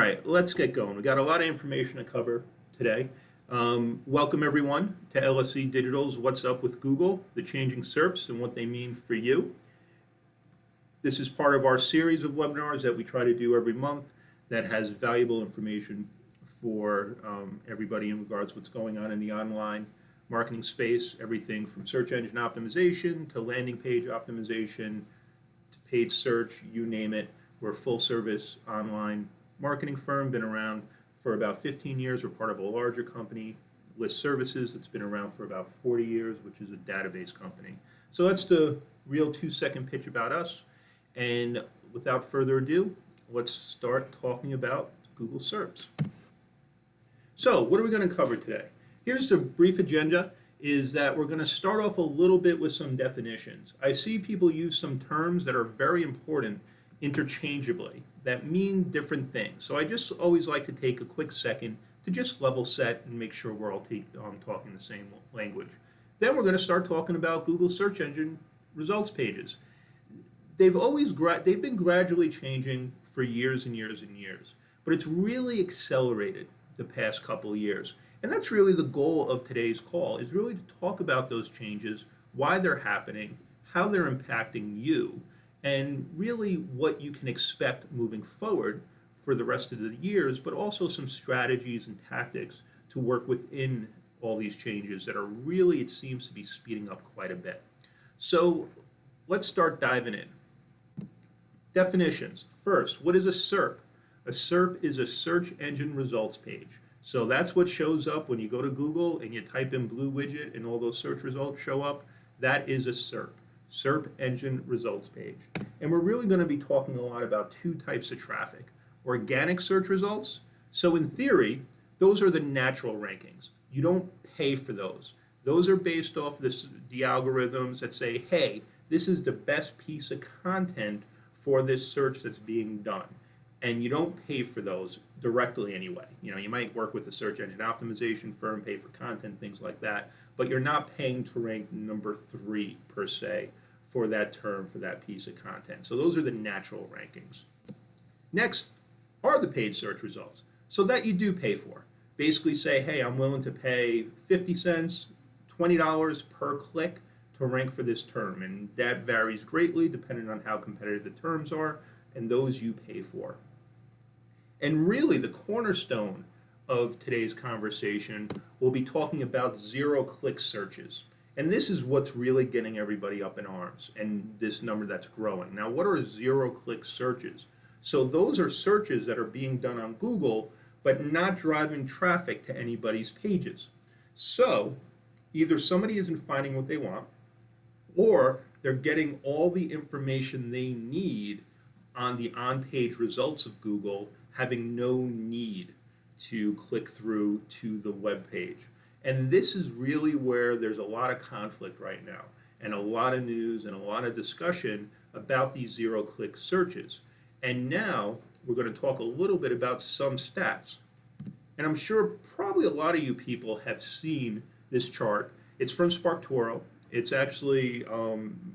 right, let's get going. We got a lot of information to cover today. Welcome everyone to LSC Digital's What's Up with Google, the changing SERPs and what they mean for you. This is part of our series of webinars that we try to do every month that has valuable information for everybody in regards to what's going on in the online marketing space, everything from search engine optimization to landing page optimization to paid search, you name it. We're a full service online marketing firm, been around for about 15 years. We're part of a larger company, List Services, that's been around for about 40 years, which is a database company. So that's the real 2-second pitch about us. And without further ado, let's start talking about Google SERPs. So what are we going to cover today? Here's the brief agenda, is that we're going to start off a little bit with some definitions. I see people use some terms that are very important interchangeably that mean different things. So I just always like to take a quick second to just level set and make sure we're all talking the same language. Then we're going to start talking about Google search engine results pages. They've been gradually changing for years and years and years, but it's really accelerated the past couple of years. And that's really the goal of today's call, is really to talk about those changes, why they're happening, how they're impacting you, and really what you can expect moving forward for the rest of the years, but also some strategies and tactics to work within all these changes that are really, it seems to be speeding up quite a bit. So let's start diving in. Definitions. First, what is a SERP? A SERP is a search engine results page. So that's what shows up when you go to Google and you type in blue widget and all those search results show up. That is a SERP. SERP engine results page. And we're really going to be talking a lot about two types of traffic. Organic search results. So in theory, those are the natural rankings. You don't pay for those. Those are based off the algorithms that say, hey, this is the best piece of content for this search that's being done. And you don't pay for those directly anyway. You know, you might work with a search engine optimization firm, pay for content, things like that, but you're not paying to rank number 3 per se for that term, for that piece of content. So those are the natural rankings. Next are the paid search results. So that you do pay for. Basically say, hey, I'm willing to pay 50 cents, $20 per click to rank for this term. And that varies greatly depending on how competitive the terms are, and those you pay for. And really the cornerstone of today's conversation, we'll be talking about zero-click searches. And this is what's really getting everybody up in arms, and this number that's growing. Now, what are zero-click searches? So those are searches that are being done on Google, but not driving traffic to anybody's pages. So either somebody isn't finding what they want, or they're getting all the information they need on the on-page results of Google, having no need to click through to the web page. And this is really where there's a lot of conflict right now, and a lot of news and a lot of discussion about these zero-click searches. And now we're going to talk a little bit about some stats. And I'm sure probably a lot of you people have seen this chart. It's from SparkToro. It's actually,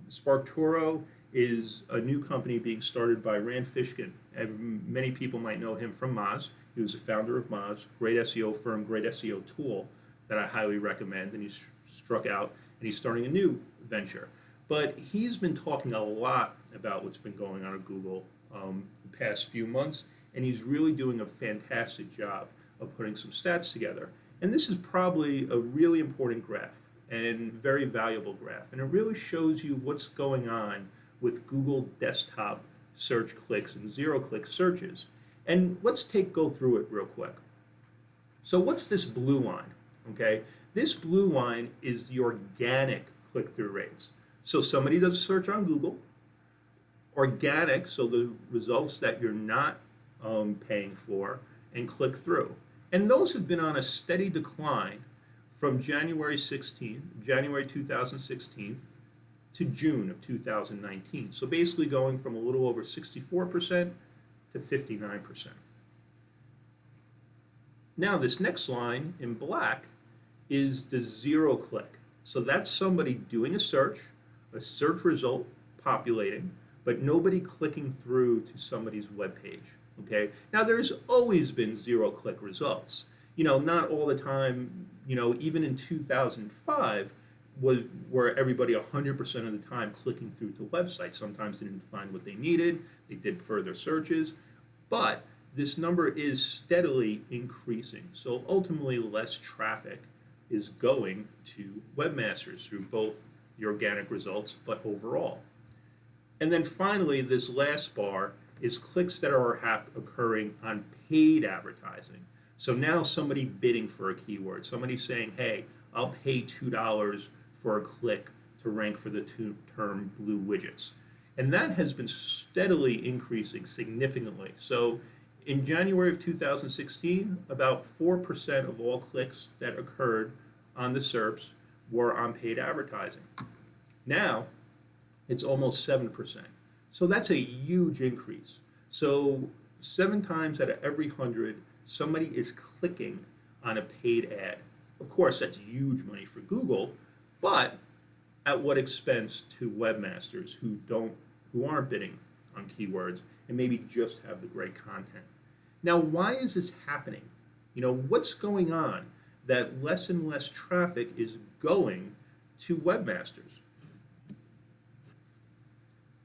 SparkToro is a new company being started by Rand Fishkin. And many people might know him from Moz. He was the founder of Moz, great SEO firm, great SEO tool that I highly recommend. And he's struck out and he's starting a new venture. But he's been talking a lot about what's been going on at Google the past few months, and he's really doing a fantastic job of putting some stats together. And this is probably a really important graph and very valuable graph. And it really shows you what's going on with Google desktop search clicks and zero-click searches. And let's go through it real quick. So what's this blue line? Okay, this blue line is the organic click-through rates. So somebody does a search on Google, organic, so the results that you're not paying for, and click through. And those have been on a steady decline from January 2016 to June of 2019. So basically going from a little over 64% to 59%. Now this next line in black is the zero click. So that's somebody doing a search result populating, but nobody clicking through to somebody's web page. Okay, now there's always been zero-click results. Not all the time. Even in 2005, where everybody 100% of the time clicking through to websites. Sometimes they didn't find what they needed. They did further searches, but this number is steadily increasing. So ultimately, less traffic is going to webmasters through both the organic results, but overall. And then finally, this last bar is clicks that are occurring on paid advertising. So now somebody bidding for a keyword, somebody saying, hey, I'll pay $2 for a click to rank for the term blue widgets. And that has been steadily increasing significantly. So in January of 2016, about 4% of all clicks that occurred on the SERPs were on paid advertising. Now, it's almost 7%. So that's a huge increase. So 7 times out of every 100, somebody is clicking on a paid ad. Of course, that's huge money for Google, but at what expense to webmasters who aren't bidding on keywords and maybe just have the great content? Now, why is this happening? What's going on that less and less traffic is going to webmasters?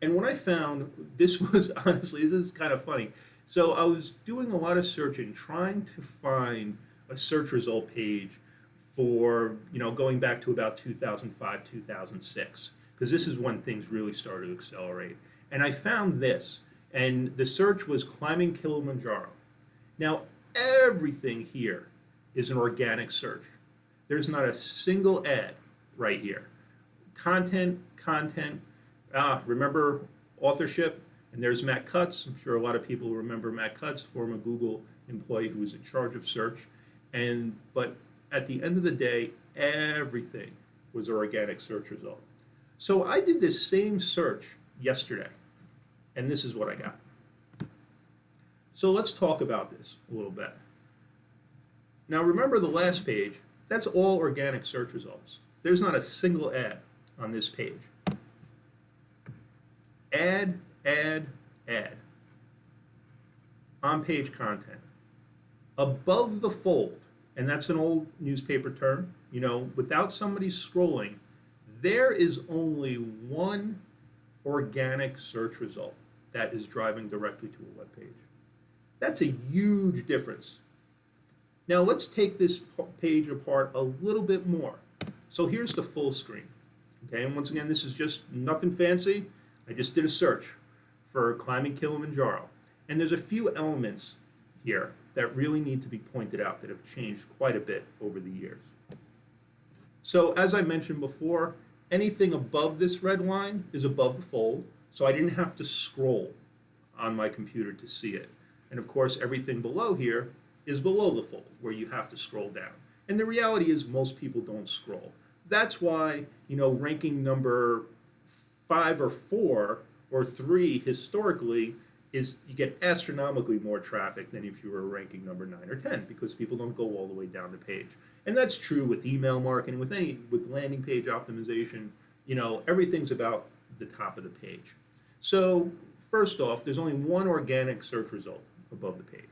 And what I found, this was honestly, this is kind of funny. So I was doing a lot of searching, trying to find a search result page for, going back to about 2005, 2006, because this is when things really started to accelerate. And I found this, and the search was climbing Kilimanjaro. Now, everything here is an organic search. There's not a single ad right here. Content, remember authorship? And there's Matt Cutts. I'm sure a lot of people remember Matt Cutts, former Google employee who was in charge of search. But at the end of the day, everything was an organic search result. So I did this same search yesterday, and this is what I got. So let's talk about this a little bit. Now remember the last page, that's all organic search results. There's not a single ad on this page. Ad. On-page content. Above the fold, and that's an old newspaper term, without somebody scrolling, there is only one organic search result that is driving directly to a web page. That's a huge difference. Now let's take this page apart a little bit more. So here's the full screen. Okay, and once again, this is just nothing fancy. I just did a search for climbing Kilimanjaro. And there's a few elements here that really need to be pointed out that have changed quite a bit over the years. So as I mentioned before, anything above this red line is above the fold, so I didn't have to scroll on my computer to see it. And of course, everything below here is below the fold, where you have to scroll down. And the reality is most people don't scroll. That's why, ranking number 5 or 4 or 3 historically is you get astronomically more traffic than if you were ranking number 9 or 10, because people don't go all the way down the page. And that's true with email marketing, with landing page optimization. Everything's about the top of the page. So first off, there's only one organic search result above the page.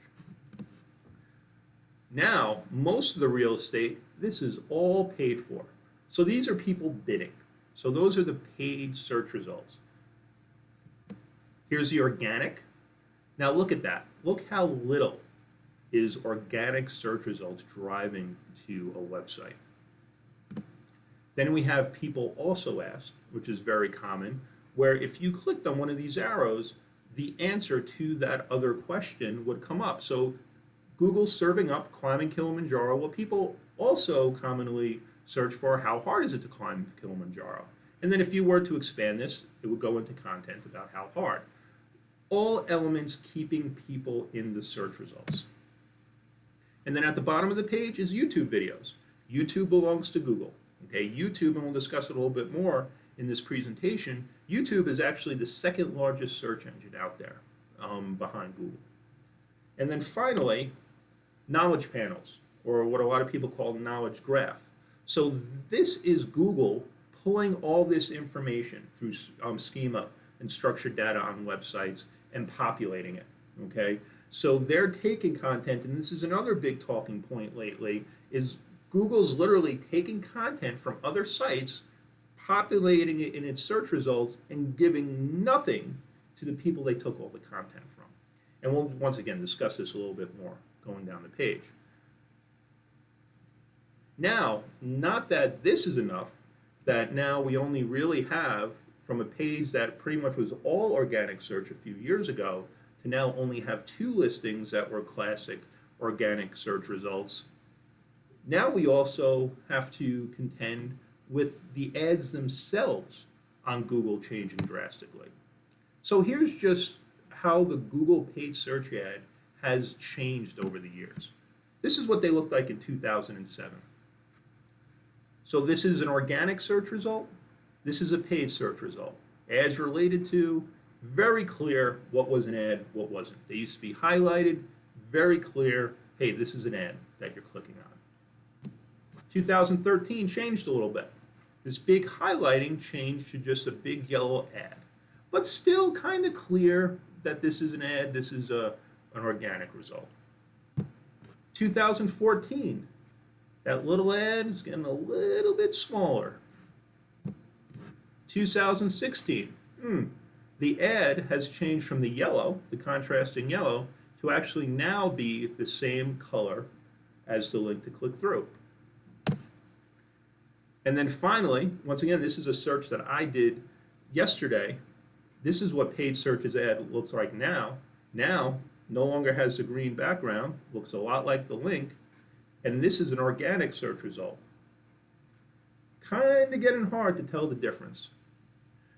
Now, most of the real estate, this is all paid for. So these are people bidding. So those are the paid search results. Here's the organic. Now look at that. Look how little is organic search results driving to a website. Then we have people also ask, which is very common, where if you clicked on one of these arrows, the answer to that other question would come up. So Google's serving up climbing Kilimanjaro. Well, people also commonly search for how hard is it to climb Kilimanjaro. And then if you were to expand this, it would go into content about how hard. All elements keeping people in the search results. And then at the bottom of the page is YouTube videos. YouTube belongs to Google. Okay, YouTube, and we'll discuss it a little bit more in this presentation, YouTube is actually the second largest search engine out there behind Google. And then finally, knowledge panels, or what a lot of people call knowledge graph. So this is Google pulling all this information through schema and structured data on websites and populating it, okay? So they're taking content, and this is another big talking point lately, is Google's literally taking content from other sites, populating it in its search results, and giving nothing to the people they took all the content from. And we'll once again discuss this a little bit more going down the page. Now, not that this is enough, that now we only really have from a page that pretty much was all organic search a few years ago to now only have 2 listings that were classic organic search results. Now we also have to contend with the ads themselves on Google changing drastically. So here's just how the Google paid search ad has changed over the years. This is what they looked like in 2007. So this is an organic search result. This is a paid search result. Ads related to, very clear what was an ad, what wasn't. They used to be highlighted, very clear, hey, this is an ad that you're clicking on. 2013 changed a little bit. This big highlighting changed to just a big yellow ad, but still kind of clear that this is an ad, this is an organic result. 2014, that little ad is getting a little bit smaller. 2016, the ad has changed from the yellow, the contrasting yellow, to actually now be the same color as the link to click through. And then finally, once again, this is a search that I did yesterday. This is what paid search's ad looks like now. Now, no longer has the green background, looks a lot like the link, and this is an organic search result. Kind of getting hard to tell the difference.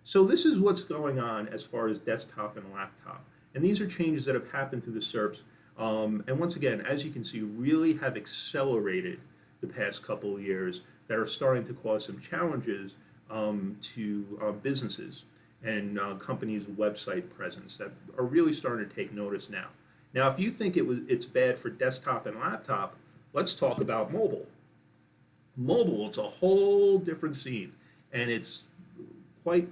So this is what's going on as far as desktop and laptop. And these are changes that have happened through the SERPs. And once again, as you can see, really have accelerated the past couple of years that are starting to cause some challenges to businesses and companies' website presence that are really starting to take notice now. Now, if you think it's bad for desktop and laptop, let's talk about mobile. Mobile, it's a whole different scene, and it's quite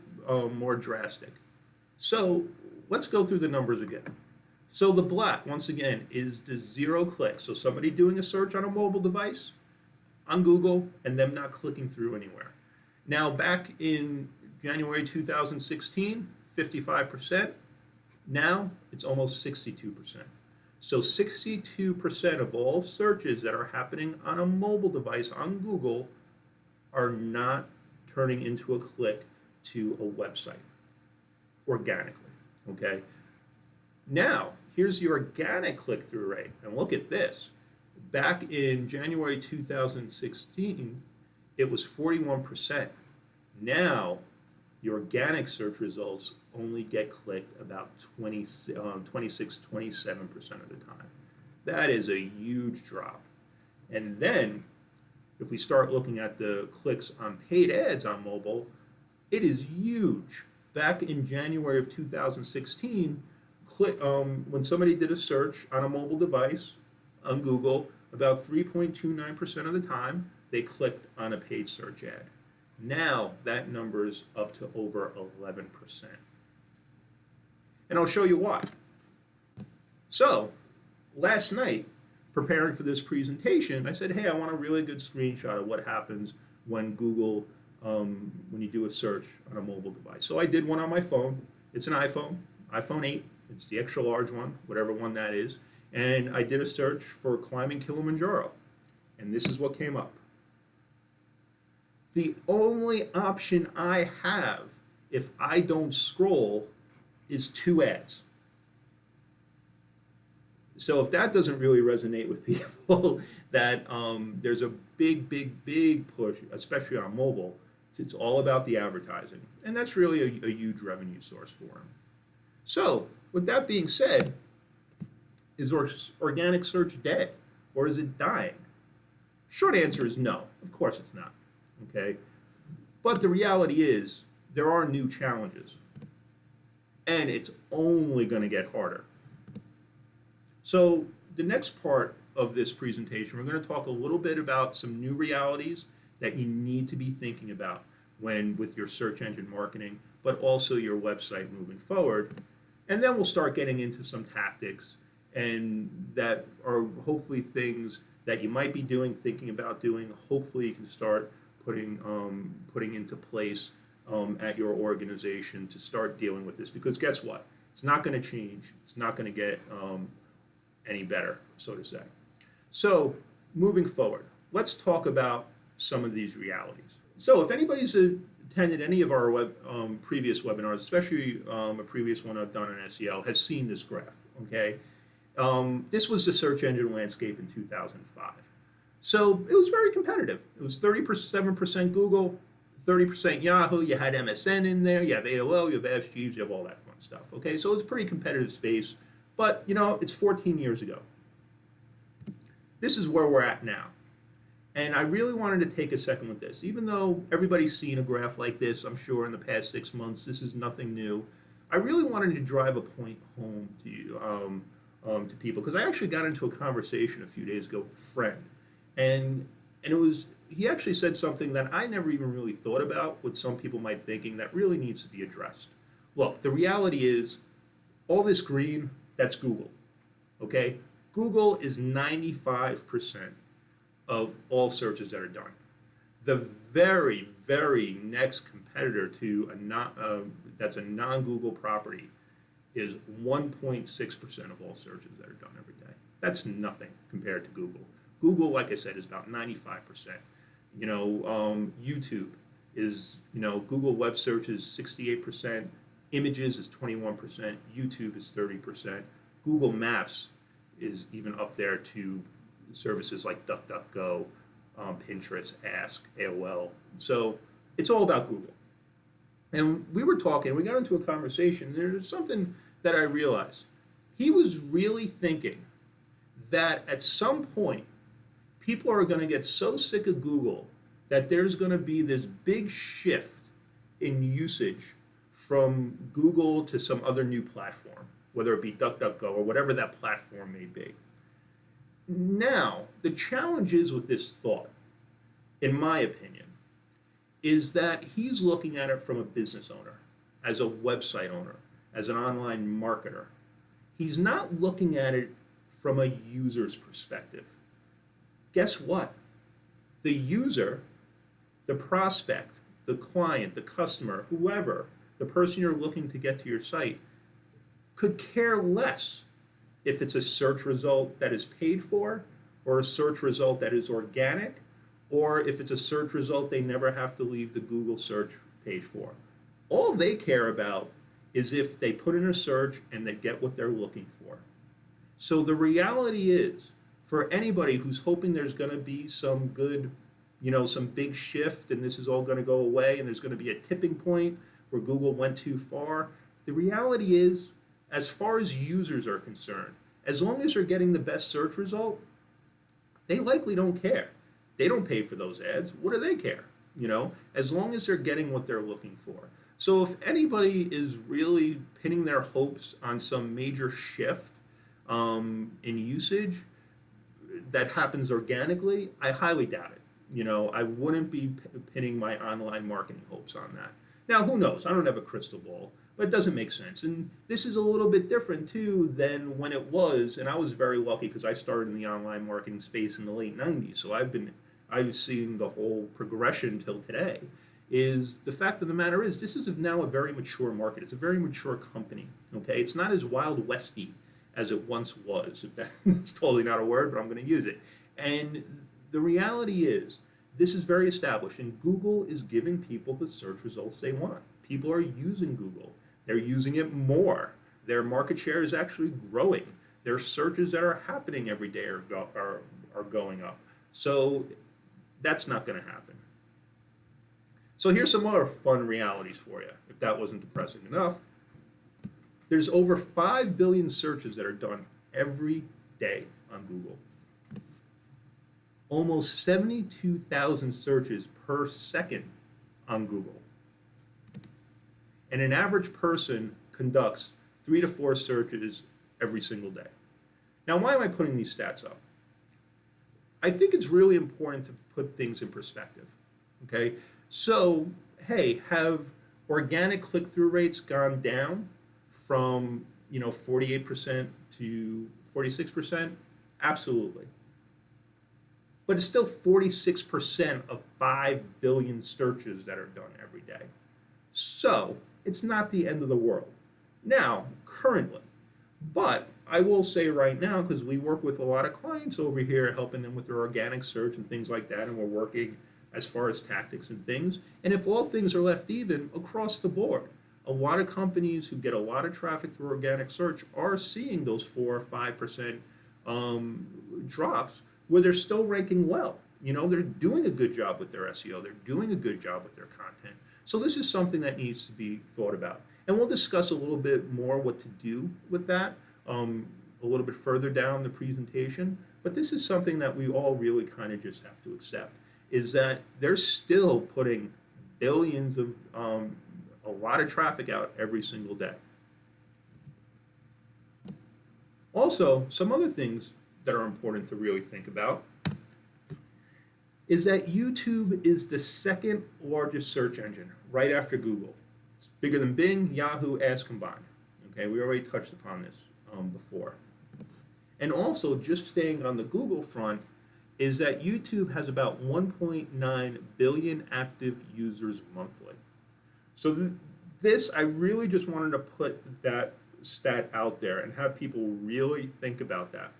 more drastic. So let's go through the numbers again. So the black, once again, is the 0 clicks. So somebody doing a search on a mobile device, on Google, and them not clicking through anywhere. Now, back in January 2016, 55%. Now, it's almost 62%. So 62% of all searches that are happening on a mobile device on Google are not turning into a click to a website organically, okay? Now, here's the organic click-through rate, and look at this. Back in January 2016, it was 41%. Now, the organic search results only get clicked about 26, 27% of the time. That is a huge drop. And then, if we start looking at the clicks on paid ads on mobile, it is huge. Back in January of 2016, when somebody did a search on a mobile device on Google, about 3.29% of the time, they clicked on a paid search ad. Now that number is up to over 11%. And I'll show you why. So, last night, preparing for this presentation, I said, hey, I want a really good screenshot of what happens when Google, when you do a search on a mobile device. So I did one on my phone. It's an iPhone 8. It's the extra large one, whatever one that is. And I did a search for climbing Kilimanjaro. And this is what came up. The only option I have if I don't scroll is 2 ads. So if that doesn't really resonate with people, that there's a big push, especially on mobile. It's all about the advertising. And that's really a huge revenue source for them. So with that being said, is organic search dead, or is it dying? Short answer is no. Of course it's not. Okay, but the reality is there are new challenges, and it's only going to get harder. So the next part of this presentation, we're going to talk a little bit about some new realities that you need to be thinking about with your search engine marketing, but also your website moving forward. And then we'll start getting into some tactics and that are hopefully things that you might be doing, thinking about doing. Hopefully, you can start putting into place at your organization to start dealing with this. Because guess what? It's not going to change. It's not going to get any better, so to say. So, moving forward, let's talk about some of these realities. So, if anybody's attended any of our previous webinars, especially a previous one I've done on SEL, has seen this graph. Okay, this was the search engine landscape in 2005. So it was very competitive. It was 37% Google, 30% Yahoo. You had MSN in there. You have AOL. You have FGs. You have all that fun stuff. Okay, so it's a pretty competitive space. But it's 14 years ago. This is where we're at now. And I really wanted to take a second with this. Even though everybody's seen a graph like this, I'm sure in the past 6 months, this is nothing new. I really wanted to drive a point home to you, to people, because I actually got into a conversation a few days ago with a friend, and he actually said something that I never even really thought about, what some people might thinking that really needs to be addressed. Look, the reality is, all this green, that's Google. Okay, Google is 95% of all searches that are done. The very, very next competitor to that's a non-Google property is 1.6% of all searches that are done every day. That's nothing compared to Google. Google, like I said, is about 95%. YouTube is, Google web search is 68%, images is 21%, YouTube is 30%, Google Maps is even up there to services like DuckDuckGo, Pinterest, Ask, AOL. So it's all about Google. And we were talking, we got into a conversation, there's something that I realized. He was really thinking that at some point, people are going to get so sick of Google that there's going to be this big shift in usage from Google to some other new platform, whether it be DuckDuckGo or whatever that platform may be. Now, the challenge is with this thought, in my opinion, is that he's looking at it from a business owner, as a website owner, as an online marketer. He's not looking at it from a user's perspective. Guess what? The user, the prospect, the client, the customer, whoever, the person you're looking to get to your site, could care less if it's a search result that is paid for, or a search result that is organic, or if it's a search result they never have to leave the Google search page for. All they care about is if they put in a search and they get what they're looking for. So the reality is, for anybody who's hoping there's going to be some good, some big shift and this is all going to go away and there's going to be a tipping point where Google went too far, the reality is, as far as users are concerned, as long as they're getting the best search result, they likely don't care. They don't pay for those ads. What do they care? As long as they're getting what they're looking for. So if anybody is really pinning their hopes on some major shift in usage that happens organically, I highly doubt it. I wouldn't be pinning my online marketing hopes on that. Now, who knows? I don't have a crystal ball, but it doesn't make sense. And this is a little bit different, too, than when it was, and I was very lucky because I started in the online marketing space in the late 90s, so I've seen the whole progression till today. Is the fact of the matter is, this is now a very mature market. It's a very mature company, okay? It's not as Wild Westy as it once was. If that's totally not a word, but I'm going to use it. And the reality is, this is very established, and Google is giving people the search results they want. People are using Google. They're using it more. Their market share is actually growing. Their searches that are happening every day are going up. So that's not going to happen. So here's some more fun realities for you, if that wasn't depressing enough. There's over 5 billion searches that are done every day on Google. Almost 72,000 searches per second on Google. And an average person conducts 3 to 4 searches every single day. Now, why am I putting these stats up? I think it's really important to put things in perspective, okay? So, hey, have organic click-through rates gone down from 48% to 46%? Absolutely. But it's still 46% of 5 billion searches that are done every day. So it's not the end of the world. Now, currently, but I will say right now, because we work with a lot of clients over here, helping them with their organic search and things like that, and we're working as far as tactics and things. And if all things are left even across the board, a lot of companies who get a lot of traffic through organic search are seeing those 4 or 5% drops where they're still ranking well. They're doing a good job with their SEO, they're doing a good job with their content. So this is something that needs to be thought about. And we'll discuss a little bit more what to do with that a little bit further down the presentation. But this is something that we all really kind of just have to accept, is that they're still putting billions of, a lot of traffic out every single day. Also, some other things that are important to really think about is that YouTube is the second largest search engine, right after Google. It's bigger than Bing, Yahoo, Ask combined. Okay, we already touched upon this before. And also, just staying on the Google front, is that YouTube has about 1.9 billion active users monthly. So this, I really just wanted to put that stat out there and have people really think about that,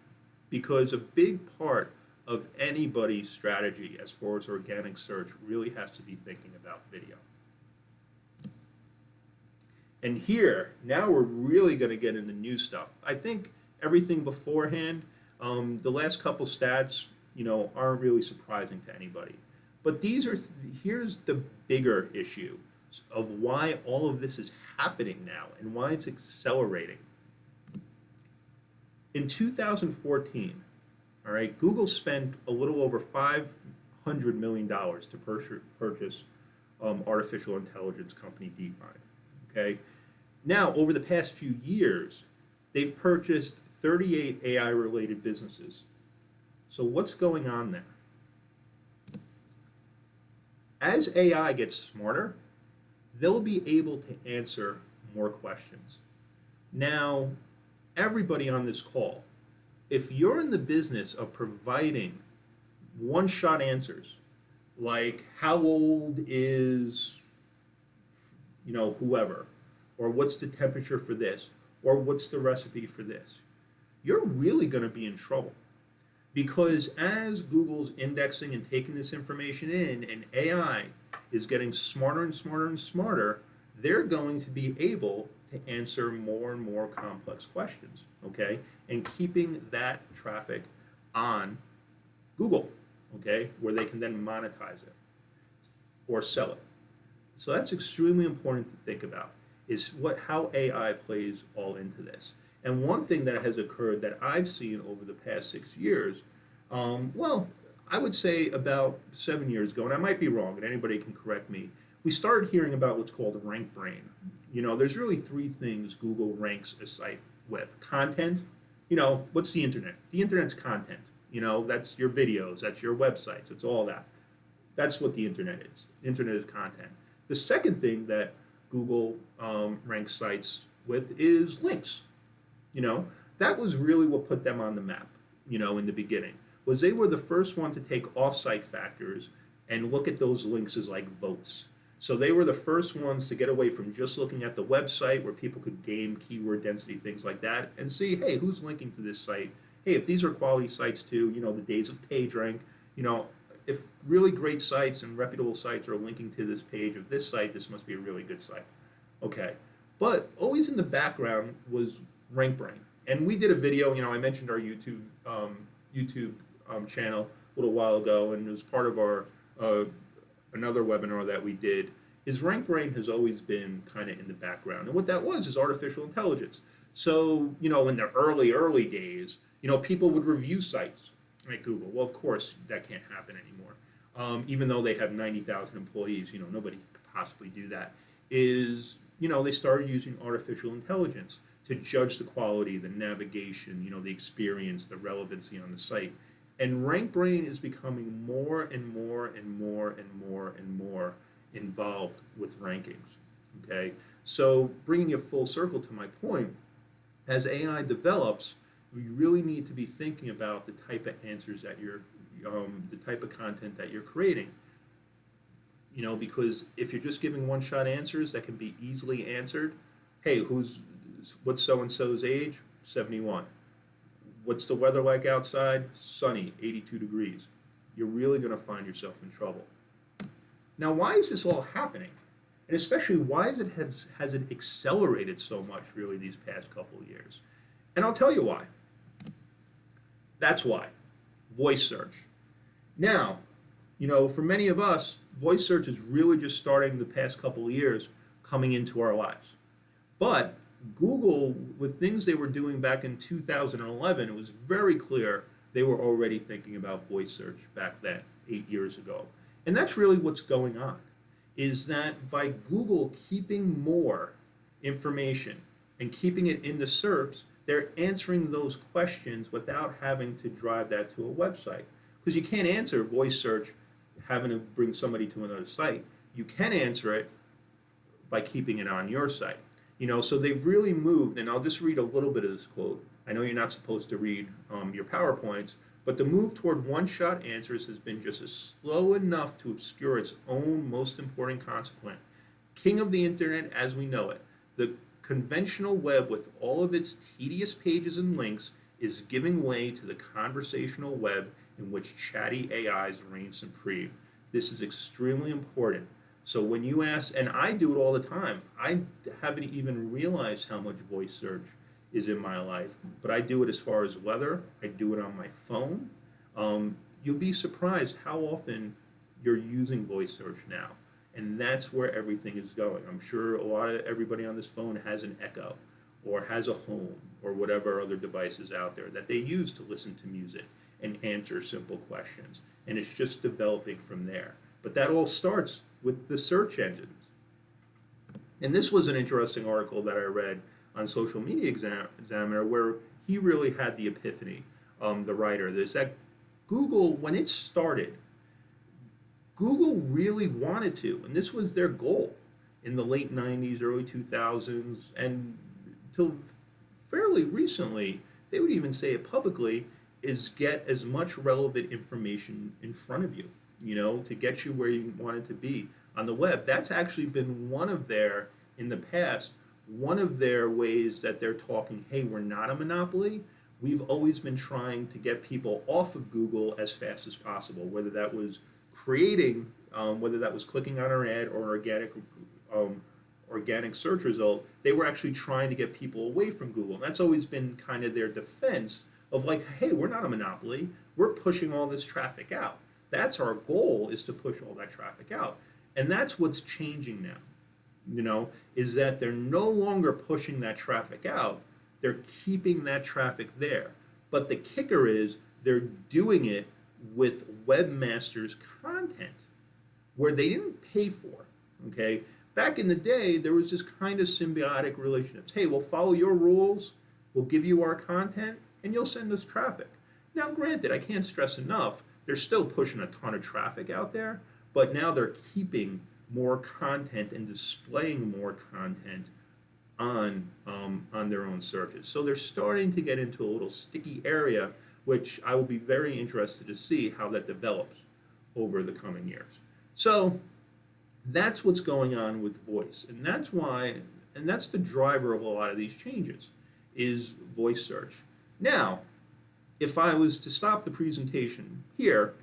because a big part of anybody's strategy as far as organic search really has to be thinking about video. And here, now we're really going to get into new stuff. I think everything beforehand, the last couple stats, aren't really surprising to anybody. But here's the bigger issue of why all of this is happening now and why it's accelerating. In 2014, all right, Google spent a little over $500 million to purchase artificial intelligence company DeepMind. Okay, now over the past few years, they've purchased 38 AI-related businesses. So what's going on there? As AI gets smarter, they'll be able to answer more questions. Now, everybody on this call, if you're in the business of providing one-shot answers, like how old is, whoever, or what's the temperature for this, or what's the recipe for this, you're really going to be in trouble. Because as Google's indexing and taking this information in, and AI is getting smarter and smarter and smarter, they're going to be able to answer more and more complex questions, okay? And keeping that traffic on Google, okay, where they can then monetize it or sell it. So that's extremely important to think about, is how AI plays all into this. And one thing that has occurred that I've seen over the past 6 years, I would say about 7 years ago, and I might be wrong, and anybody can correct me, we started hearing about what's called rank brain. There's really 3 things Google ranks a site with. Content, what's the internet? The internet's content. That's your videos, that's your websites, it's all that. That's what the internet is. The internet is content. The second thing that Google ranks sites with is links. That was really what put them on the map, in the beginning, was they were the first one to take off-site factors and look at those links as like votes. So they were the first ones to get away from just looking at the website where people could game keyword density, things like that, and see, hey, who's linking to this site? Hey, if these are quality sites too, the days of PageRank, if really great sites and reputable sites are linking to this page of this site, this must be a really good site. Okay, but always in the background was rank brain. And we did a video, I mentioned our YouTube channel a little while ago, and it was part of our another webinar that we did, is rank brain has always been kind of in the background. And what that was is artificial intelligence. So, in the early days, people would review sites at Google. Well, of course, that can't happen anymore. Even though they have 90,000 employees, nobody could possibly do that. They started using artificial intelligence to judge the quality, the navigation, the experience, the relevancy on the site. And rank brain is becoming more and more and more and more and more involved with rankings, okay? So bringing it full circle to my point, as AI develops, you really need to be thinking about the type of answers that the type of content that you're creating. Because if you're just giving one-shot answers that can be easily answered, hey, what's so-and-so's age? 71. What's the weather like outside? Sunny, 82 degrees. You're really going to find yourself in trouble. Now, why is this all happening? And especially, why has it accelerated so much, really, these past couple of years? And I'll tell you why. That's why. Voice search. Now, for many of us, voice search is really just starting the past couple of years coming into our lives. But Google, with things they were doing back in 2011, it was very clear they were already thinking about voice search back then, 8 years ago. And that's really what's going on, is that by Google keeping more information and keeping it in the SERPs, they're answering those questions without having to drive that to a website. Because you can't answer voice search having to bring somebody to another site. You can answer it by keeping it on your site. So they've really moved, and I'll just read a little bit of this quote. I know you're not supposed to read your PowerPoints, but the move toward one-shot answers has been just slow enough to obscure its own most important consequence. King of the internet as we know it, the conventional web with all of its tedious pages and links is giving way to the conversational web in which chatty AIs reign supreme. This is extremely important. So when you ask, and I do it all the time, I haven't even realized how much voice search is in my life, but I do it as far as weather. I do it on my phone. You'll be surprised how often you're using voice search now, and that's where everything is going. I'm sure everybody on this phone has an Echo or has a Home or whatever other devices out there that they use to listen to music and answer simple questions, and it's just developing from there. But that all starts with the search engines. And this was an interesting article that I read on Social Media Examiner where he really had the epiphany, the writer, is that Google, when it started, Google really wanted to, and this was their goal in the late 90s, early 2000s, and till fairly recently, they would even say it publicly, is get as much relevant information in front of you, to get you where you want it to be on the web. That's actually been in the past, one of their ways that they're talking, hey, we're not a monopoly. We've always been trying to get people off of Google as fast as possible, whether that was whether that was clicking on our ad or organic search result. They were actually trying to get people away from Google. And that's always been kind of their defense of like, hey, we're not a monopoly. We're pushing all this traffic out. That's our goal, is to push all that traffic out. And that's what's changing now, is that they're no longer pushing that traffic out. They're keeping that traffic there. But the kicker is they're doing it with webmasters' content where they didn't pay for, okay? Back in the day, there was this kind of symbiotic relationships. Hey, we'll follow your rules, we'll give you our content, and you'll send us traffic. Now, granted, I can't stress enough, they're still pushing a ton of traffic out there, but now they're keeping more content and displaying more content on their own searches. So they're starting to get into a little sticky area, which I will be very interested to see how that develops over the coming years. So that's what's going on with voice, and that's the driver of a lot of these changes, is voice search. Now, if I was to stop the presentation here,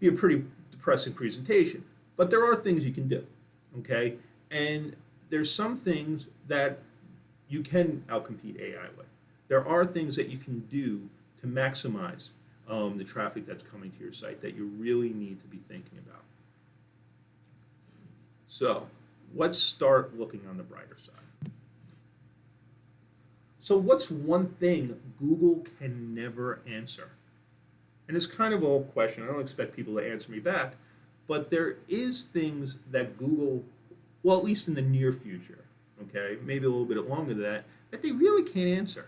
it'd be a pretty depressing presentation. But there are things you can do, okay? And there's some things that you can outcompete AI with. There are things that you can do to maximize the traffic that's coming to your site that you really need to be thinking about. So let's start looking on the brighter side. So what's one thing Google can never answer? And it's kind of a question. I don't expect people to answer me back, but there is things that Google, well, at least in the near future, okay, maybe a little bit longer than that they really can't answer.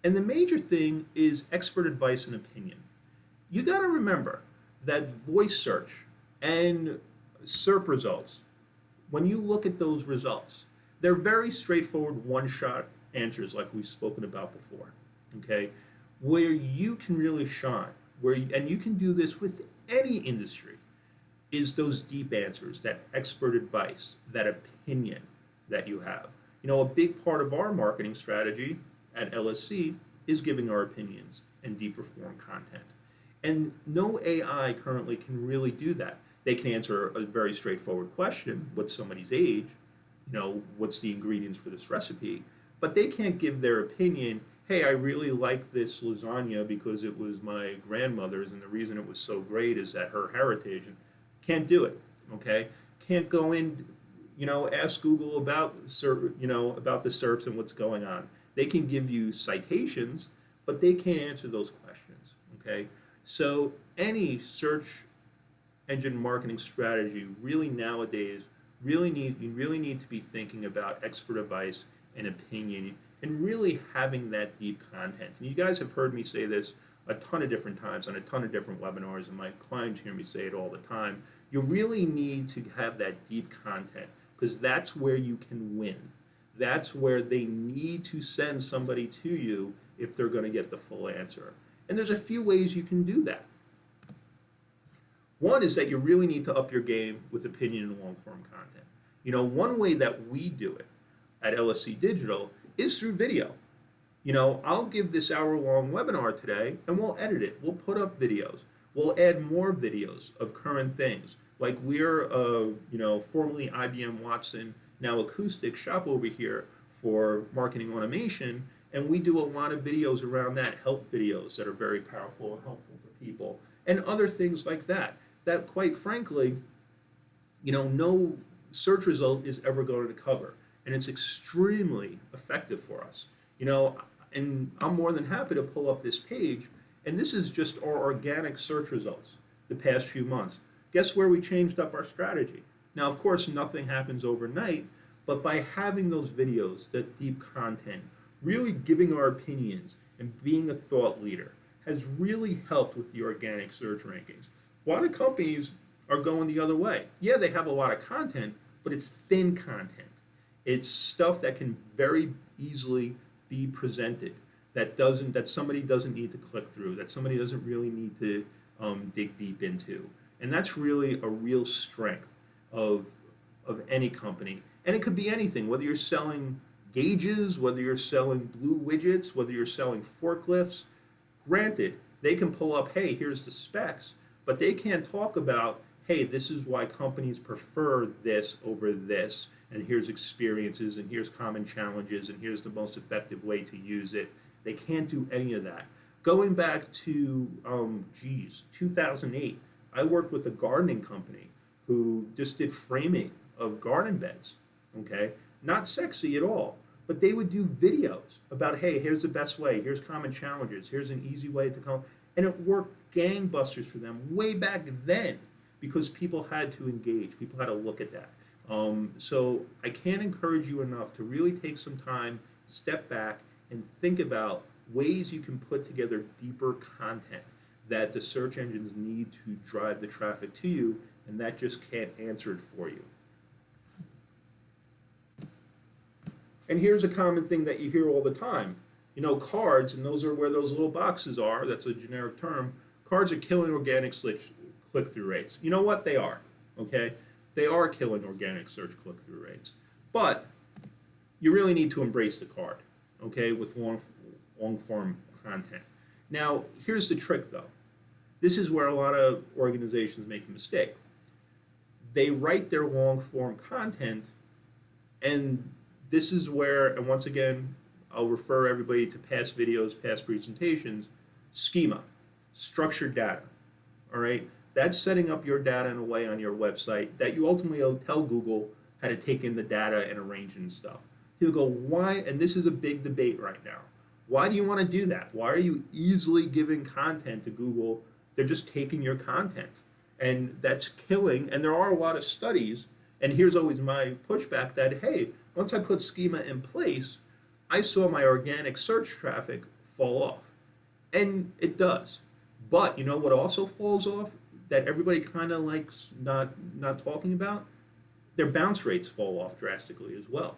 And the major thing is expert advice and opinion. You got to remember that voice search and SERP results, when you look at those results, they're very straightforward one-shot answers like we've spoken about before, okay? Where you can really shine, and you can do this with any industry, is those deep answers, that expert advice, that opinion that you have. A big part of our marketing strategy at LSC is giving our opinions and deeper form content. And no AI currently can really do that. They can answer a very straightforward question: what's somebody's age? What's the ingredients for this recipe? But they can't give their opinion. Hey, I really like this lasagna because it was my grandmother's, and the reason it was so great is that her heritage. And can't do it. Okay, can't go in. Ask Google about about the SERPs and what's going on. They can give you citations, but they can't answer those questions. Okay, so any search engine marketing strategy really nowadays you really need to be thinking about expert advice and opinion, and really having that deep content. And you guys have heard me say this a ton of different times on a ton of different webinars, and my clients hear me say it all the time. You really need to have that deep content, because that's where you can win. That's where they need to send somebody to you if they're going to get the full answer. And there's a few ways you can do that. One is that you really need to up your game with opinion and long-form content. One way that we do it at LSC Digital is through video. I'll give this hour-long webinar today, and we'll edit it. We'll put up videos. We'll add more videos of current things. Like we're, formerly IBM Watson, now Acoustic shop over here for marketing automation, and we do a lot of videos around that, help videos that are very powerful and helpful for people, and other things like that. That, quite frankly, no search result is ever going to cover, and it's extremely effective for us. And I'm more than happy to pull up this page, and this is just our organic search results the past few months. Guess where we changed up our strategy? Now, of course, nothing happens overnight, but by having those videos, that deep content, really giving our opinions and being a thought leader has really helped with the organic search rankings. A lot of companies are going the other way. Yeah, they have a lot of content, but it's thin content. It's stuff that can very easily be presented, that somebody doesn't need to click through, that somebody doesn't really need to dig deep into. And that's really a real strength of any company. And it could be anything, whether you're selling gauges, whether you're selling blue widgets, whether you're selling forklifts. Granted, they can pull up, hey, here's the specs, but they can't talk about, hey, this is why companies prefer this over this, and here's experiences, and here's common challenges, and here's the most effective way to use it. They can't do any of that. Going back to, 2008, I worked with a gardening company who just did framing of garden beds, okay? Not sexy at all, but they would do videos about, hey, here's the best way, here's common challenges, here's an easy way to come, and it worked gangbusters for them way back then, because people had to engage, people had to look at that. So I can't encourage you enough to really take some time, step back, and think about ways you can put together deeper content that the search engines need to drive the traffic to you, and that just can't answer it for you. And here's a common thing that you hear all the time. Cards, and those are where those little boxes are, that's a generic term, cards are killing organic click-through rates. You know what? They are, okay? They are killing organic search click-through rates. But you really need to embrace the card, okay, with long-form content. Now, here's the trick, though. This is where a lot of organizations make a mistake. They write their long-form content, and this is where, and once again, I'll refer everybody to past videos, past presentations, schema, structured data, all right? That's setting up your data in a way on your website that you ultimately tell Google how to take in the data and arrange it and stuff. People go, why, and this is a big debate right now, why do you want to do that? Why are you easily giving content to Google? They're just taking your content, and that's killing, and there are a lot of studies, and here's always my pushback that, hey, once I put schema in place, I saw my organic search traffic fall off, and it does. But you know what also falls off that everybody kind of likes not talking about? Their bounce rates fall off drastically as well,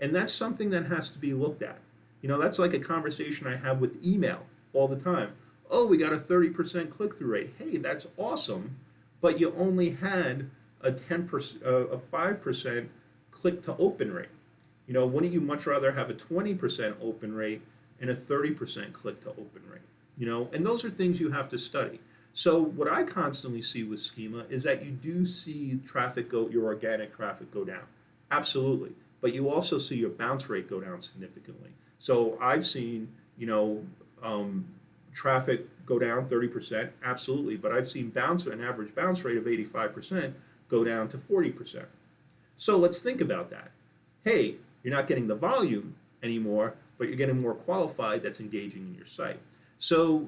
And that's something that has to be looked at. That's like a conversation I have with email all the time. Oh, we got a 30% click-through rate. Hey, that's awesome, but you only had a 10%, a 5% click to open rate. Wouldn't you much rather have a 20% open rate and a 30% click to open rate? And those are things you have to study. So what I constantly see with schema is that you do see your organic traffic go down. Absolutely. But you also see your bounce rate go down significantly. So I've seen, traffic go down 30%, absolutely. But I've seen an average bounce rate of 85% go down to 40%. So let's think about that. Hey, you're not getting the volume anymore, but you're getting more qualified that's engaging in your site. So,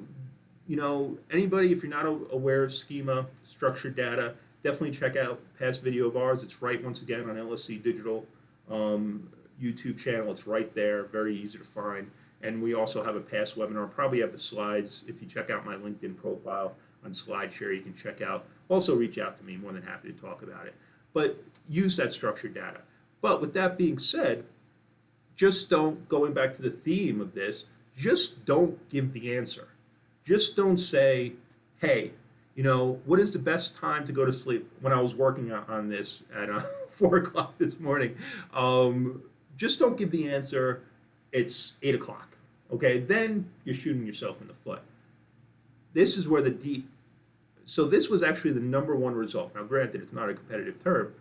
anybody, if you're not aware of schema, structured data, definitely check out past video of ours. It's right, once again, on LSC Digital YouTube channel. It's right there, very easy to find. And we also have a past webinar. Probably have the slides. If you check out my LinkedIn profile on SlideShare, you can check out. Also reach out to me, more than happy to talk about it. But use that structured data. But with that being said, just don't, going back to the theme of this, just don't give the answer. Just don't say, hey, what is the best time to go to sleep? When I was working on this at 4 o'clock this morning, just don't give the answer, it's 8 o'clock. Okay, then you're shooting yourself in the foot. This is where so this was actually the #1 result. Now, granted, it's not a competitive term.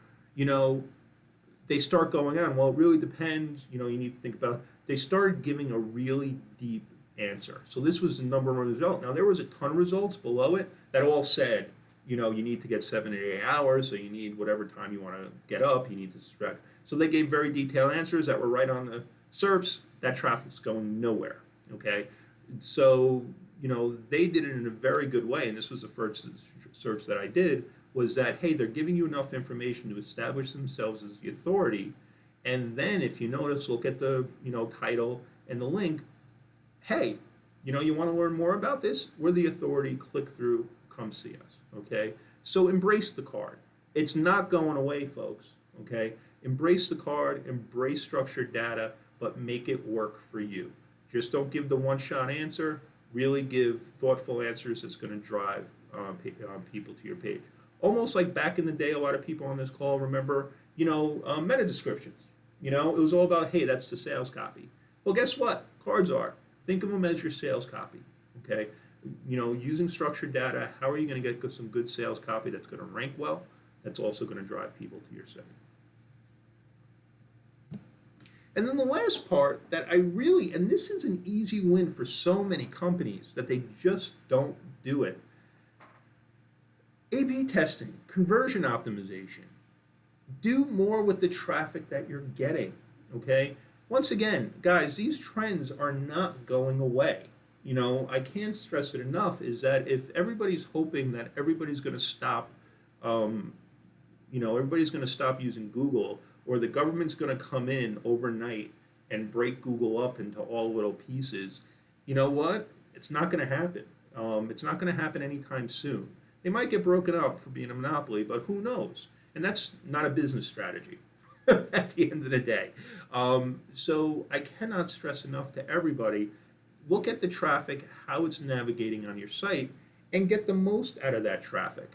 They start going on, well, it really depends, you need to think about, they started giving a really deep answer. So this was the #1 result. Now, there was a ton of results below it that all said, you need to get 7 to 8 hours, so you need whatever time you want to get up, you need to stretch. So they gave very detailed answers that were right on the SERPs. That traffic's going nowhere, okay? So, they did it in a very good way, and this was the first search that I did, was that, hey, they're giving you enough information to establish themselves as the authority, and then if you notice, look at the, title and the link, hey, you want to learn more about this? We're the authority, click through, come see us, okay? So embrace the card. It's not going away, folks, okay? Embrace the card, embrace structured data, but make it work for you. Just don't give the one-shot answer. Really give thoughtful answers that's going to drive people to your page. Almost like back in the day, a lot of people on this call remember, meta descriptions. It was all about, hey, that's the sales copy. Well, guess what? Cards are. Think of them as your sales copy, okay? Using structured data, how are you going to get some good sales copy that's going to rank well, that's also going to drive people to your site? And then the last part that and this is an easy win for so many companies that they just don't do it. A/B testing, conversion optimization. Do more with the traffic that you're getting, okay? Once again, guys, these trends are not going away. I can't stress it enough, is that if everybody's hoping that everybody's going to stop, everybody's going to stop using Google, or the government's going to come in overnight and break Google up into all little pieces, you know what? It's not going to happen. It's not going to happen anytime soon. They might get broken up for being a monopoly, but who knows? And that's not a business strategy at the end of the day. So I cannot stress enough to everybody, look at the traffic, how it's navigating on your site, and get the most out of that traffic.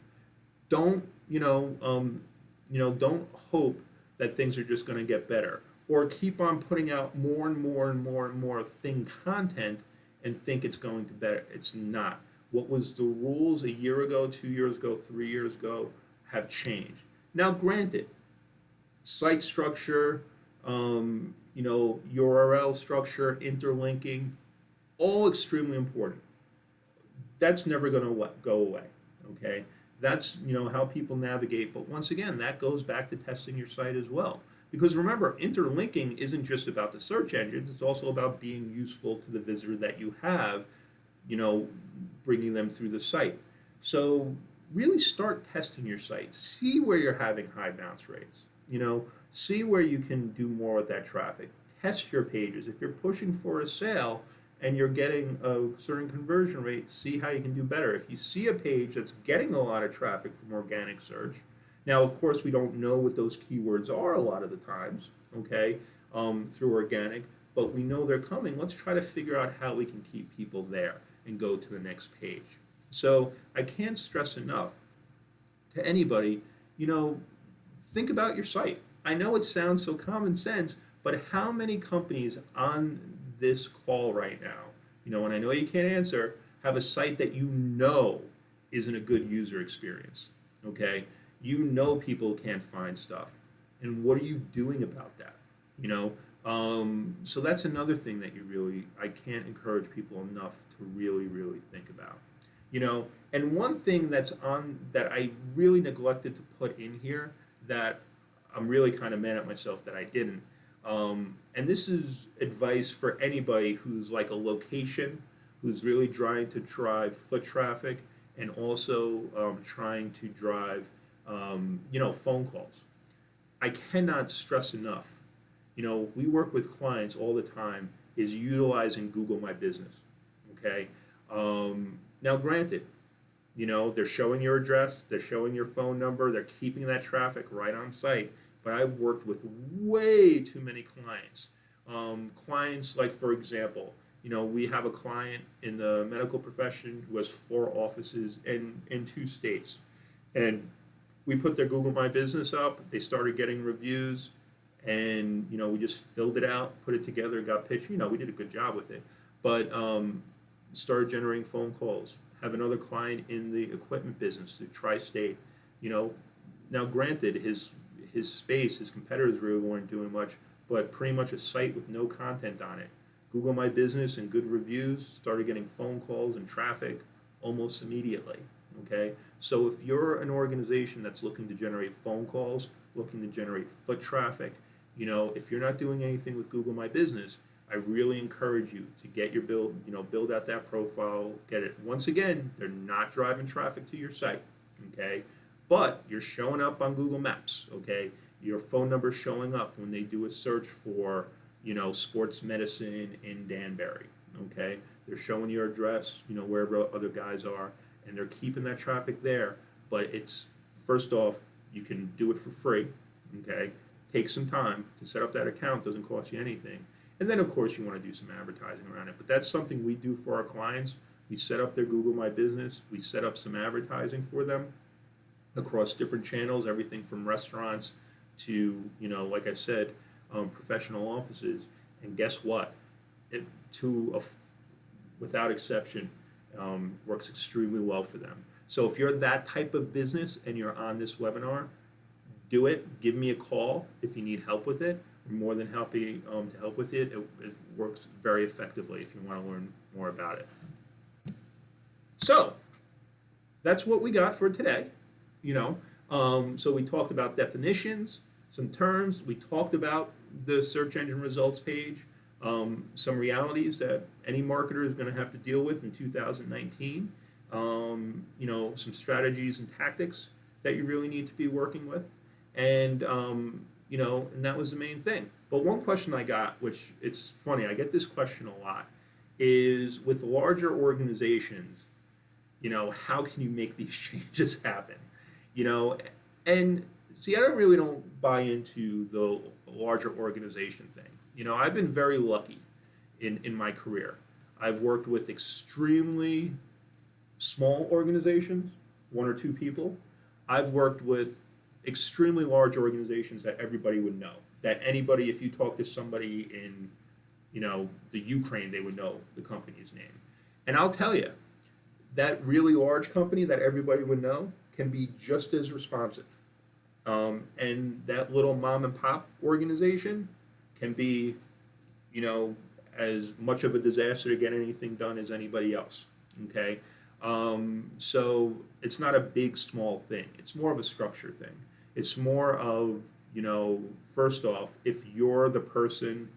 Don't, don't hope that things are just going to get better, or keep on putting out more and more and more and more thin content and think it's going to better. It's not. What was the rules a year ago, 2 years ago, 3 years ago have changed. Now, granted, site structure, URL structure, interlinking, all extremely important. That's never going to go away, okay? That's, how people navigate. But once again, that goes back to testing your site as well. Because remember, interlinking isn't just about the search engines. It's also about being useful to the visitor that you have, bringing them through the site. So really start testing your site. See where you're having high bounce rates. See where you can do more with that traffic. Test your pages. If you're pushing for a sale and you're getting a certain conversion rate, see how you can do better. If you see a page that's getting a lot of traffic from organic search, now of course we don't know what those keywords are a lot of the times, okay? through organic, but we know they're coming. Let's try to figure out how we can keep people there and go to the next page. So I can't stress enough to anybody, think about your site. I know it sounds so common sense, but how many companies on this call right now, and I know you can't answer, have a site that isn't a good user experience, okay? People can't find stuff. And what are you doing about that? So that's another thing that I can't encourage people enough to really, really think about. And one thing that I really neglected to put in here that I'm really kind of mad at myself that I didn't. And this is advice for anybody who's like a location, who's really trying to drive foot traffic and also trying to drive, phone calls. I cannot stress enough. We work with clients all the time is utilizing Google My Business. Okay. Now, granted, they're showing your address, they're showing your phone number, they're keeping that traffic right on site. But I've worked with way too many clients. Clients like, for example, we have a client in the medical profession who has 4 offices in 2 states. And we put their Google My Business up, they started getting reviews, and, we just filled it out, put it together, got pitched. We did a good job with it. But started generating phone calls. Have another client in the equipment business, the tri-state. Now granted, his space, his competitors really weren't doing much, but pretty much a site with no content on it. Google My Business and good reviews, started getting phone calls and traffic almost immediately. Okay, so if you're an organization that's looking to generate phone calls, looking to generate foot traffic, if you're not doing anything with Google My Business, I really encourage you to get your build out that profile, get it. Once again, they're not driving traffic to your site, okay? But you're showing up on Google Maps, okay? Your phone number's showing up when they do a search for, sports medicine in Danbury, okay? They're showing your address, wherever other guys are, and they're keeping that traffic there. But it's, first off, you can do it for free, okay? Take some time to set up that account, doesn't cost you anything. And then, of course, you want to do some advertising around it. But that's something we do for our clients. We set up their Google My Business. We set up some advertising for them across different channels, everything from restaurants to, like I said, professional offices. And guess what? Without exception, works extremely well for them. So if you're that type of business and you're on this webinar, do it. Give me a call if you need help with it. We're more than happy to help with it. It works very effectively if you want to learn more about it. So that's what we got for today. So we talked about definitions, some terms. We talked about the search engine results page, some realities that any marketer is going to have to deal with in 2019. Some strategies and tactics that you really need to be working with, and and that was the main thing. But one question I got, which it's funny, I get this question a lot, is with larger organizations, how can you make these changes happen? And see, I don't buy into the larger organization thing. I've been very lucky in my career. I've worked with extremely small organizations, 1 or 2 people. I've worked with extremely large organizations that everybody would know. That anybody, if you talk to somebody in, the Ukraine, they would know the company's name. And I'll tell you, that really large company that everybody would know can be just as responsive. And that little mom and pop organization can be, as much of a disaster to get anything done as anybody else. Okay? So it's not a big, small thing. It's more of a structure thing. It's more of, first off, if you're the person,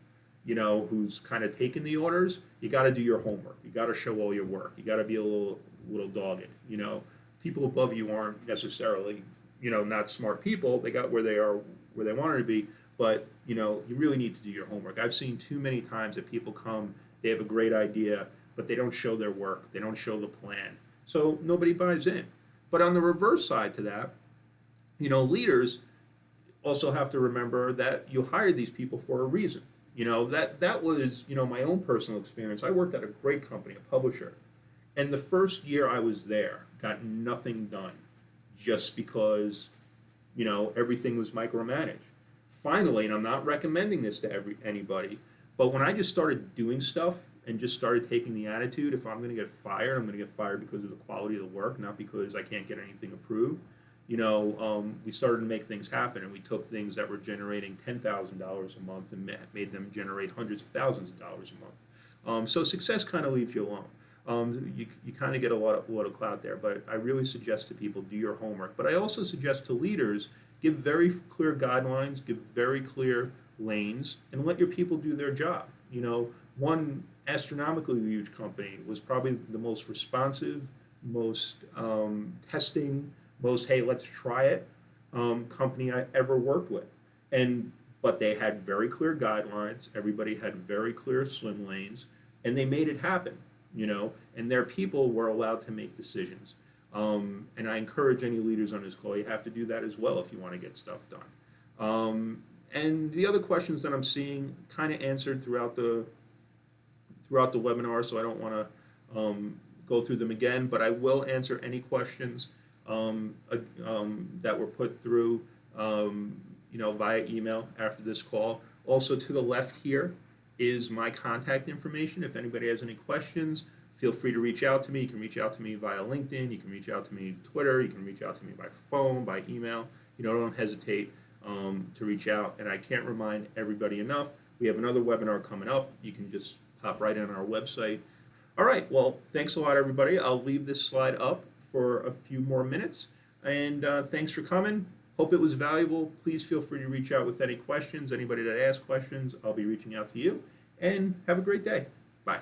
who's kind of taking the orders, you got to do your homework. You got to show all your work. You got to be a little dogged. People above you aren't necessarily, not smart people. They got where they are, where they wanted to be. But, you really need to do your homework. I've seen too many times that people come, they have a great idea, but they don't show their work. They don't show the plan. So nobody buys in. But on the reverse side to that, leaders, also have to remember that you hired these people for a reason. That was, my own personal experience. I worked at a great company, a publisher, and the first year I was there, got nothing done just because, everything was micromanaged. Finally, and I'm not recommending this to anybody, but when I just started doing stuff and just started taking the attitude, if I'm going to get fired, I'm going to get fired because of the quality of the work, not because I can't get anything approved. We started to make things happen, and we took things that were generating $10,000 a month and made them generate hundreds of thousands of dollars a month. So success kind of leaves you alone. You kind of get a lot of clout there, but I really suggest to people, do your homework. But I also suggest to leaders, give very clear guidelines, give very clear lanes, and let your people do their job. One astronomically huge company was probably the most responsive, most testing, most, hey, let's try it, company I ever worked with. But they had very clear guidelines, everybody had very clear swim lanes, and they made it happen, and their people were allowed to make decisions. And I encourage any leaders on this call, you have to do that as well if you want to get stuff done. And the other questions that I'm seeing kind of answered throughout the webinar, so I don't want to go through them again, but I will answer any questions that were put through via email after this call. Also, to the left here is my contact information. If anybody has any questions, feel free to reach out to me. You can reach out to me via LinkedIn. You can reach out to me Twitter. You can reach out to me by phone, by email. Don't hesitate to reach out. And I can't remind everybody enough, we have another webinar coming up. You can just pop right in our website. All right, well, thanks a lot, everybody. I'll leave this slide up for a few more minutes. And thanks for coming. Hope it was valuable. Please feel free to reach out with any questions. Anybody that asks questions, I'll be reaching out to you. And have a great day. Bye.